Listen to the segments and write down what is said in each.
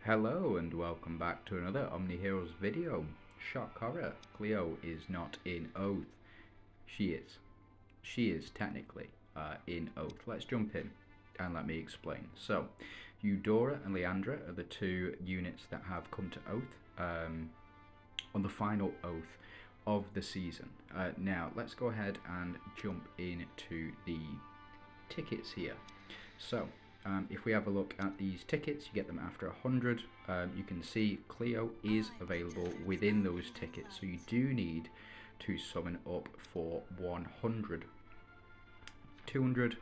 Hello and welcome back to another OmniHeroes video. Shock horror, Cleo is not in Oath. She is. She is technically in Oath. Let's jump in and let me explain. So, Eudora and Leandra are the two units that have come to Oath on the final Oath of the season. Now, let's go ahead and jump into the tickets here. So, if we have a look at these tickets, you get them after 100. You can see Cleo is available within those tickets, so you do need to summon up for 100, 200,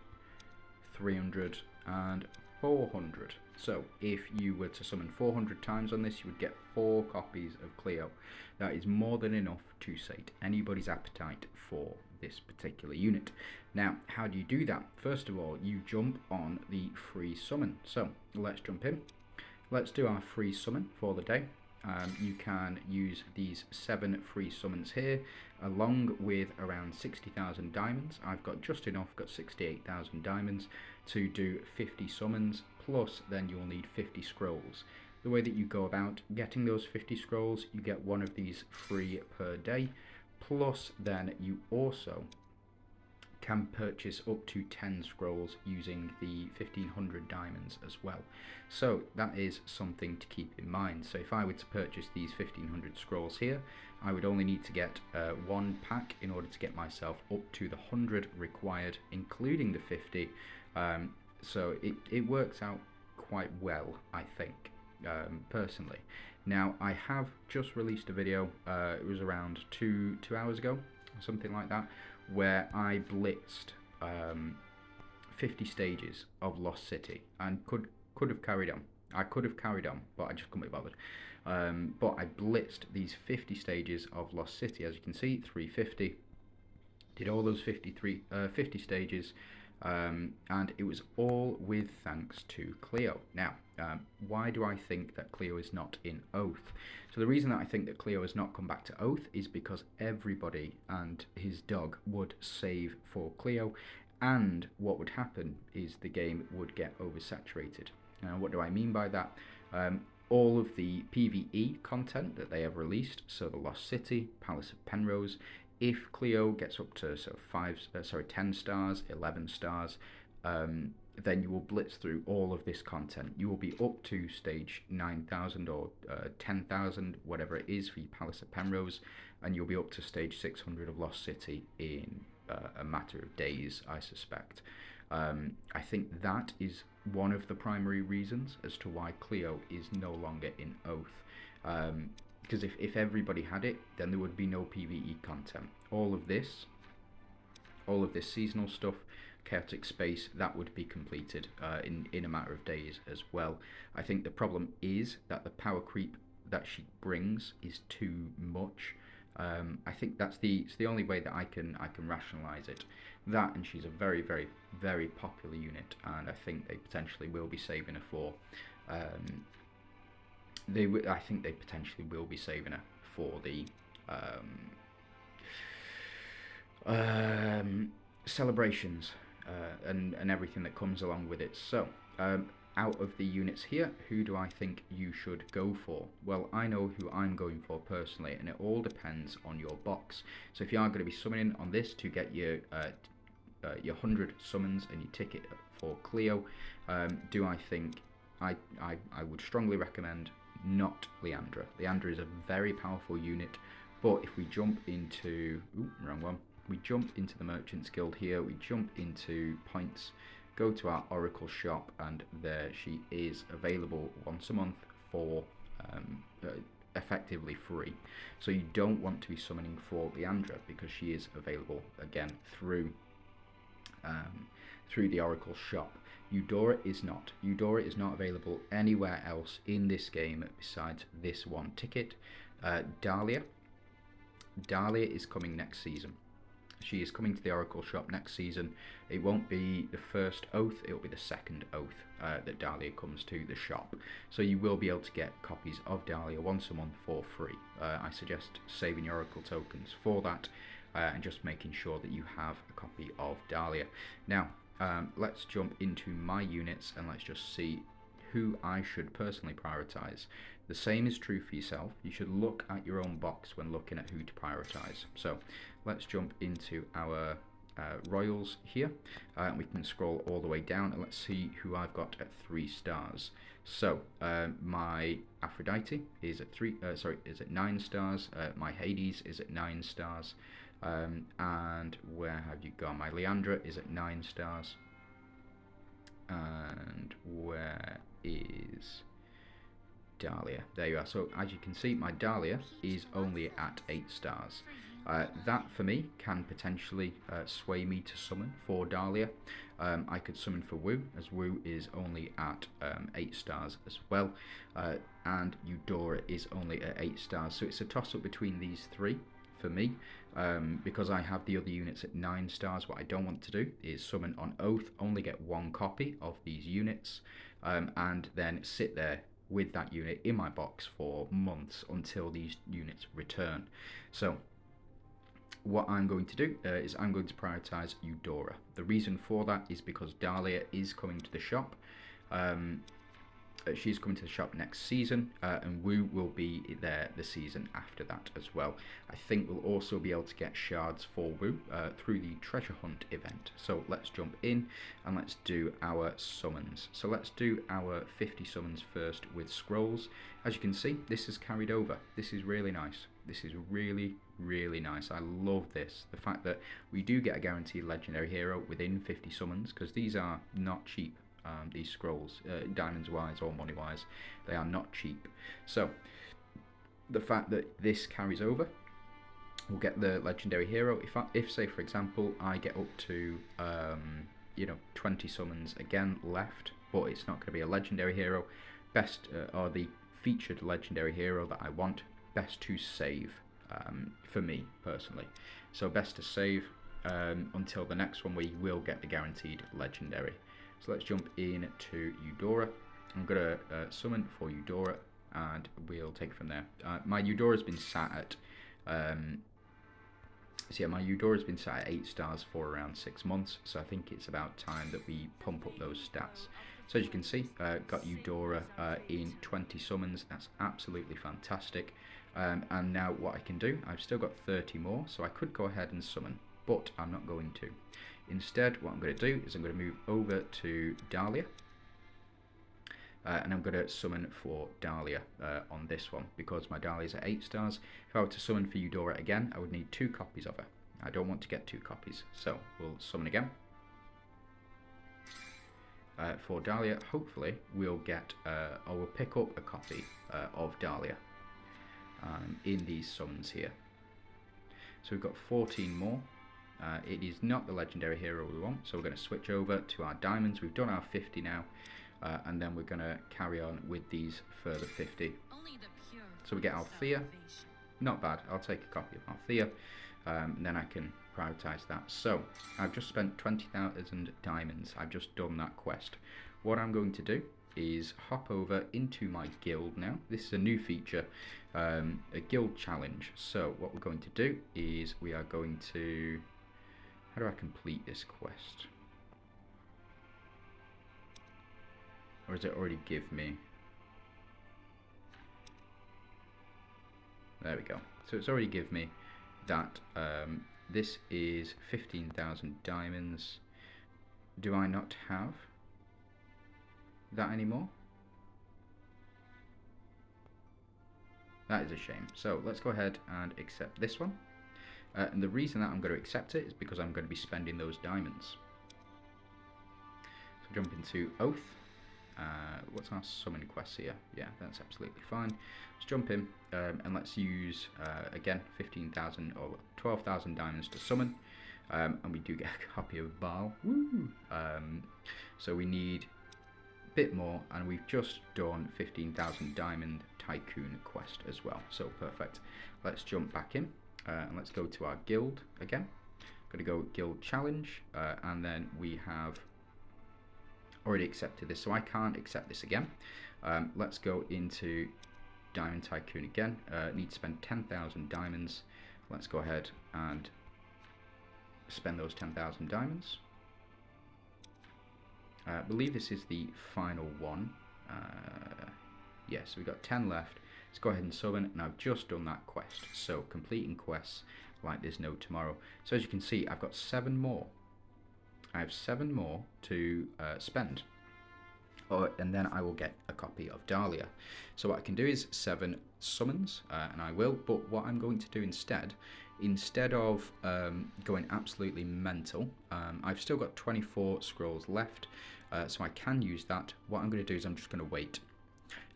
300 and 400. So if you were to summon 400 times on this, you would get 4 copies of Cleo. That is more than enough to sate anybody's appetite for this particular unit. Now, how do you do that? First of all, you jump on the free summon. So let's jump in. Let's do our free summon for the day. You can use these 7 free summons here, along with around 60,000 diamonds. I've got just enough, got 68,000 diamonds to do 50 summons, plus then you'll need 50 scrolls. The way that you go about getting those 50 scrolls, you get one of these free per day, plus then you also can purchase up to 10 scrolls using the 1500 diamonds as well. So that is something to keep in mind. So if I were to purchase these 1500 scrolls here, I would only need to get 1 pack in order to get myself up to the 100 required, including the 50. So it works out quite well, I think, personally. Now, I have just released a video, it was around two hours ago, something like that, where I blitzed 50 stages of Lost City and could have carried on. I could have carried on, but I just couldn't be bothered. But I blitzed these 50 stages of Lost City. As you can see, 350. Did all those 50 stages, and it was all with thanks to Cleo. Now, why do I think that Cleo is not in Oath? So the reason that I think that Cleo has not come back to Oath is because everybody and his dog would save for Cleo, and what would happen is the game would get oversaturated. Now, what do I mean by that? All of the PvE content that they have released, so the Lost City, Palace of Penrose, if Cleo gets up to 10 stars, 11 stars, then you will blitz through all of this content. You will be up to stage 9,000 or 10,000, whatever it is for your Palace of Penrose, and you'll be up to stage 600 of Lost City in a matter of days, I suspect. I think that is one of the primary reasons as to why Cleo is no longer in Oath. Because if everybody had it, then there would be no PvE content. All of this seasonal stuff, chaotic space, that would be completed in a matter of days as well. I think the problem is that the power creep that she brings is too much. I think it's the only way that I can rationalize it. That, and she's a very, very, very popular unit, and I think they potentially will be saving her for. I think they potentially will be saving her for the celebrations and everything that comes along with it. So, out of the units here, who do I think you should go for? Well, I know who I'm going for personally, and it all depends on your box. So if you are going to be summoning on this to get your 100 summons and your ticket for Cleo, do I think I would strongly recommend not Leandra. Leandra is a very powerful unit, but if we jump into wrong one. We jump into the Merchants Guild here, we jump into points, go to our Oracle shop, and there she is, available once a month for effectively free. So you don't want to be summoning for Leandra because she is available again through the Oracle shop. Eudora is not. Eudora is not available anywhere else in this game besides this one ticket. Dahlia is coming next season. She is coming to the Oracle shop next season. It won't be the first Oath, it will be the second Oath that Dahlia comes to the shop. So you will be able to get copies of Dahlia once a month for free. I suggest saving your Oracle tokens for that and just making sure that you have a copy of Dahlia. Now, let's jump into my units and let's just see who I should personally prioritize. The same is true for yourself. You should look at your own box when looking at who to prioritize. So let's jump into our royals here. We can scroll all the way down and let's see who I've got at 3 stars. So my Aphrodite is at 9 stars. My Hades is at 9 stars. And where have you gone? My Leandra is at 9 stars. And where is Dahlia? There you are. So as you can see, my Dahlia is only at 8 stars. That for me can potentially sway me to summon for Dahlia. I could summon for Wu, as Wu is only at 8 stars as well, and Eudora is only at 8 stars. So it's a toss-up between these 3 for me, because I have the other units at 9 stars. What I don't want to do is summon on Oath, only get 1 copy of these units, and then sit there with that unit in my box for months until these units return. So what I'm going to do is I'm going to prioritize Eudora. The reason for that is because Dahlia is coming to the shop. She's coming to the shop next season, and Wu will be there the season after that as well. I think we'll also be able to get shards for Wu through the treasure hunt event. So let's jump in and let's do our summons. So let's do our 50 summons first with scrolls. As you can see, this is carried over. This is really nice. This is really, really nice. I love this. The fact that we do get a guaranteed legendary hero within 50 summons, because these are not cheap. These scrolls, diamonds wise or money wise, they are not cheap. So the fact that this carries over, we'll get the legendary hero. If say for example I get up to 20 summons again left, but it's not going to be a legendary hero, best or the featured legendary hero that I want, best to save for me personally. So best to save until the next one where you will get the guaranteed legendary. So let's jump in to Eudora. I'm going to summon for Eudora and we'll take it from there. My Eudora's been sat at my Eudora's been sat at 8 stars for around 6 months, so I think it's about time that we pump up those stats. So as you can see, got Eudora in 20 summons. That's absolutely fantastic. And now what I can do, I've still got 30 more, so I could go ahead and summon, but I'm not going to. Instead, what I'm going to do is I'm going to move over to Dahlia, and I'm going to summon for Dahlia on this one, because my Dahlia is at 8 stars. If I were to summon for Eudora again, I would need 2 copies of her. I don't want to get 2 copies, so we'll summon again. For Dahlia, hopefully we'll get, or we'll pick up a copy of Dahlia in these summons here. So we've got 14 more. It is not the legendary hero we want, so we're going to switch over to our diamonds. We've done our 50 now, and then we're going to carry on with these further 50. So we get Althea. Not bad. I'll take a copy of Althea, and then I can prioritize that. So I've just spent 20,000 diamonds. I've just done that quest. What I'm going to do is hop over into my guild now. This is a new feature, a guild challenge. So what we're going to do is we are going to... How do I complete this quest? Or does it already give me... There we go. So it's already given me that this is 15,000 diamonds. Do I not have that anymore? That is a shame. So let's go ahead and accept this one. And the reason that I'm going to accept it is because I'm going to be spending those diamonds. So jump into Oath. What's our summon quest here? Yeah, that's absolutely fine. Let's jump in and let's use, again, 15,000 or 12,000 diamonds to summon. And we do get a copy of Baal. Woo! So we need a bit more, and we've just done 15,000 diamond tycoon quest as well. So perfect. Let's jump back in. And let's go to our guild again. Going to go guild challenge, and then we have already accepted this, so I can't accept this again. Let's go into diamond tycoon again. Need to spend 10,000 diamonds. Let's go ahead and spend those 10,000 diamonds. I believe this is the final one. Yes, we've got 10 left. Let's go ahead and summon, and I've just done that quest. So completing quests like there's no tomorrow. So as you can see, I've got 7 more. I have 7 more to spend. And then I will get a copy of Dahlia. So what I can do is 7 summons, and I will, but what I'm going to do instead of going absolutely mental, I've still got 24 scrolls left, so I can use that. What I'm going to do is I'm just going to wait.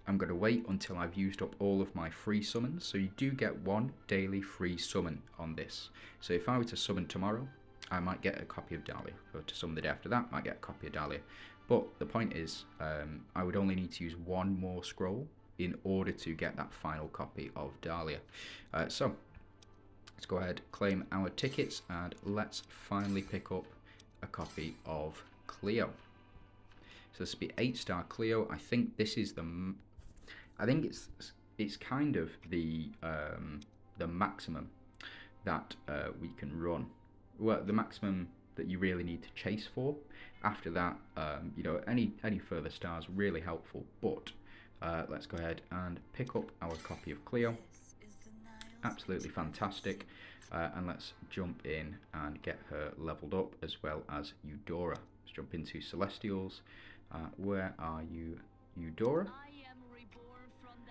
I'm going to wait until I've used up all of my free summons, so you do get 1 daily free summon on this. So if I were to summon tomorrow, I might get a copy of Dahlia, or to summon the day after that, I might get a copy of Dahlia. But the point is, I would only need to use 1 more scroll in order to get that final copy of Dahlia. So, let's go ahead, claim our tickets, and let's finally pick up a copy of Cleo. So this will be 8-star Cleo. I think this is I think it's kind of the maximum that we can run. Well, the maximum that you really need to chase for. After that, you know, any further stars really helpful. But let's go ahead and pick up our copy of Cleo. Absolutely fantastic. And let's jump in and get her leveled up, as well as Eudora. Let's jump into Celestials. Where are you, Eudora?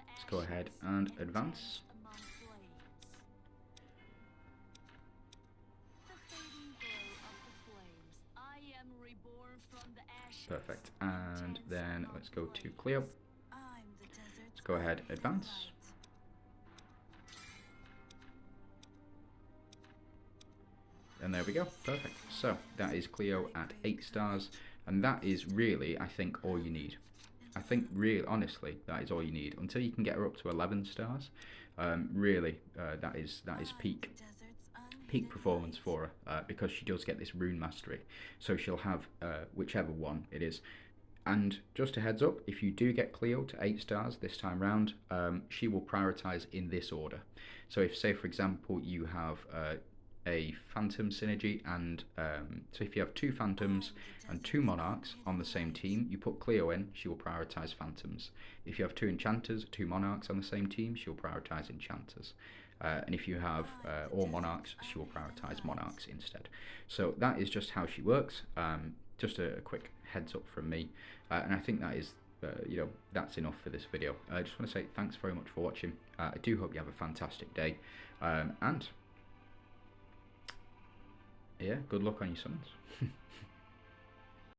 Let's go ahead and advance. Perfect. And then let's go to Cleo. Let's go ahead, advance. And there we go. Perfect. So that is Cleo at 8 stars. And that is really, I think, all you need. I think, really, honestly, that is all you need. Until you can get her up to 11 stars, really, that is peak performance for her, because she does get this rune mastery. So she'll have whichever one it is. And just a heads up, if you do get Cleo to 8 stars this time round, she will prioritize in this order. So if, say, for example, you have a Phantom synergy, and so if you have 2 Phantoms and 2 Monarchs on the same team, you put Cleo in, she will prioritize Phantoms. If you have 2 Enchanters, 2 Monarchs on the same team, she will prioritize Enchanters. And if you have all Monarchs, she will prioritize Monarchs instead. So that is just how she works. Just a quick heads up from me, and I think that is you know, that's enough for this video. I just want to say thanks very much for watching. I do hope you have a fantastic day, and yeah, good luck on your summons.